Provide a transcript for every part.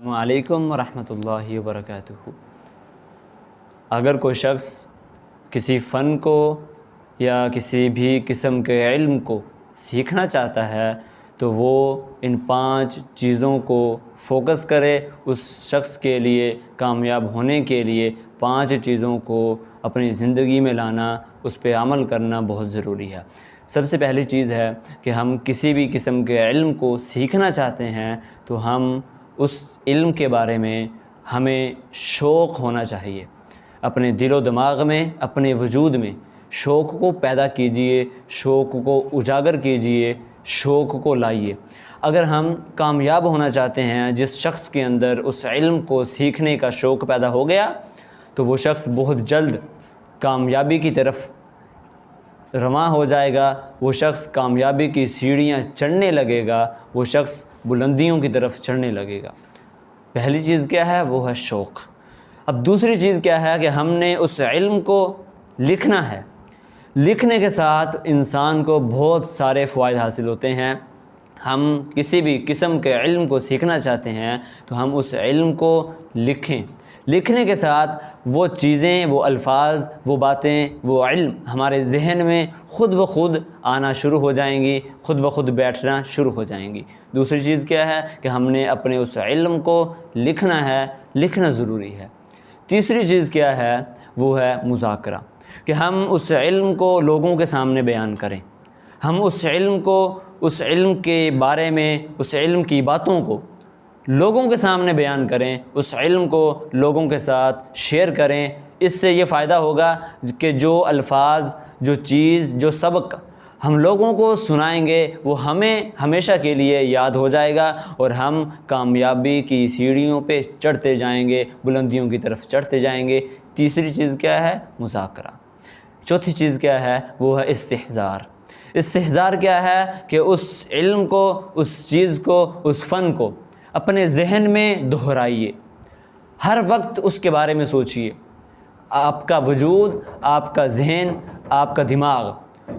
السلام علیکم ورحمۃ اللہ وبرکاتہ۔ اگر کوئی شخص کسی فن کو یا کسی بھی قسم کے علم کو سیکھنا چاہتا ہے تو وہ ان 5 چیزوں کو فوکس کرے۔ اس شخص کے لیے کامیاب ہونے کے لیے 5 چیزوں کو اپنی زندگی میں لانا، اس پہ عمل کرنا بہت ضروری ہے۔ سب سے پہلی چیز ہے کہ ہم کسی بھی قسم کے علم کو سیکھنا چاہتے ہیں تو ہم اس علم کے بارے میں ہمیں شوق ہونا چاہیے۔ اپنے دل و دماغ میں، اپنے وجود میں شوق کو پیدا کیجئے، شوق کو اجاگر کیجئے، شوق کو لائیے۔ اگر ہم کامیاب ہونا چاہتے ہیں، جس شخص کے اندر اس علم کو سیکھنے کا شوق پیدا ہو گیا تو وہ شخص بہت جلد کامیابی کی طرف رواں ہو جائے گا، وہ شخص کامیابی کی سیڑھیاں چڑھنے لگے گا، وہ شخص بلندیوں کی طرف چڑھنے لگے گا۔ پہلی چیز کیا ہے؟ وہ ہے شوق۔ اب دوسری چیز کیا ہے کہ ہم نے اس علم کو لکھنا ہے۔ لکھنے کے ساتھ انسان کو بہت سارے فوائد حاصل ہوتے ہیں۔ ہم کسی بھی قسم کے علم کو سیکھنا چاہتے ہیں تو ہم اس علم کو لکھیں۔ لکھنے کے ساتھ وہ چیزیں، وہ الفاظ، وہ باتیں، وہ علم ہمارے ذہن میں خود بخود آنا شروع ہو جائیں گی، خود بخود بیٹھنا شروع ہو جائیں گی۔ دوسری چیز کیا ہے کہ ہم نے اپنے اس علم کو لکھنا ہے، لکھنا ضروری ہے۔ تیسری چیز کیا ہے؟ وہ ہے مذاکرہ، کہ ہم اس علم کو لوگوں کے سامنے بیان کریں۔ ہم اس علم کو، اس علم کے بارے میں، اس علم کی باتوں کو لوگوں کے سامنے بیان کریں، اس علم کو لوگوں کے ساتھ شیئر کریں۔ اس سے یہ فائدہ ہوگا کہ جو الفاظ، جو چیز، جو سبق ہم لوگوں کو سنائیں گے وہ ہمیں ہمیشہ کے لیے یاد ہو جائے گا اور ہم کامیابی کی سیڑھیوں پہ چڑھتے جائیں گے، بلندیوں کی طرف چڑھتے جائیں گے۔ تیسری چیز کیا ہے؟ مذاکرہ۔ چوتھی چیز کیا ہے؟ وہ ہے استحضار۔ استحضار کیا ہے کہ اس علم کو، اس چیز کو، اس فن کو اپنے ذہن میں دہرائیے، ہر وقت اس کے بارے میں سوچیے۔ آپ کا وجود، آپ کا ذہن، آپ کا دماغ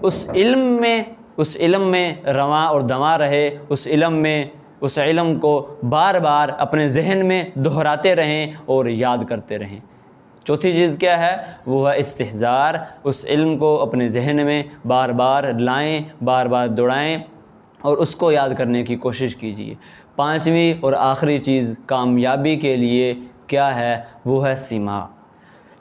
اس علم میں رواں اور دواں رہے، اس علم کو بار بار اپنے ذہن میں دہراتے رہیں اور یاد کرتے رہیں۔ چوتھی چیز کیا ہے؟ وہ ہے استحضار۔ اس علم کو اپنے ذہن میں بار بار لائیں، بار بار دوڑائیں اور اس کو یاد کرنے کی کوشش کیجیے۔ پانچویں اور آخری چیز کامیابی کے لیے کیا ہے؟ وہ ہے سماع۔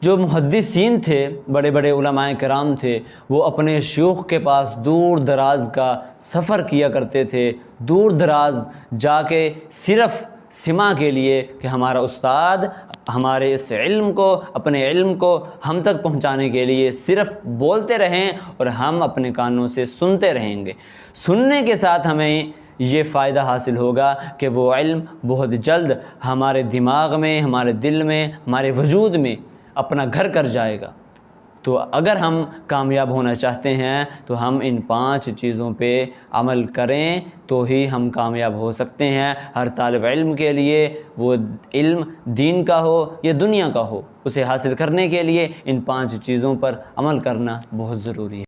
جو محدثین تھے، بڑے بڑے علماء کرام تھے، وہ اپنے شیوخ کے پاس دور دراز کا سفر کیا کرتے تھے، دور دراز جا کے صرف سماع کے لیے کہ ہمارا استاد ہمارے اس علم کو، اپنے علم کو ہم تک پہنچانے کے لیے صرف بولتے رہیں اور ہم اپنے کانوں سے سنتے رہیں گے۔ سننے کے ساتھ ہمیں یہ فائدہ حاصل ہوگا کہ وہ علم بہت جلد ہمارے دماغ میں، ہمارے دل میں، ہمارے وجود میں اپنا گھر کر جائے گا۔ تو اگر ہم کامیاب ہونا چاہتے ہیں تو ہم ان 5 چیزوں پہ عمل کریں تو ہی ہم کامیاب ہو سکتے ہیں۔ ہر طالب علم کے لیے وہ علم دین کا ہو یا دنیا کا ہو، اسے حاصل کرنے کے لیے ان 5 چیزوں پر عمل کرنا بہت ضروری ہے۔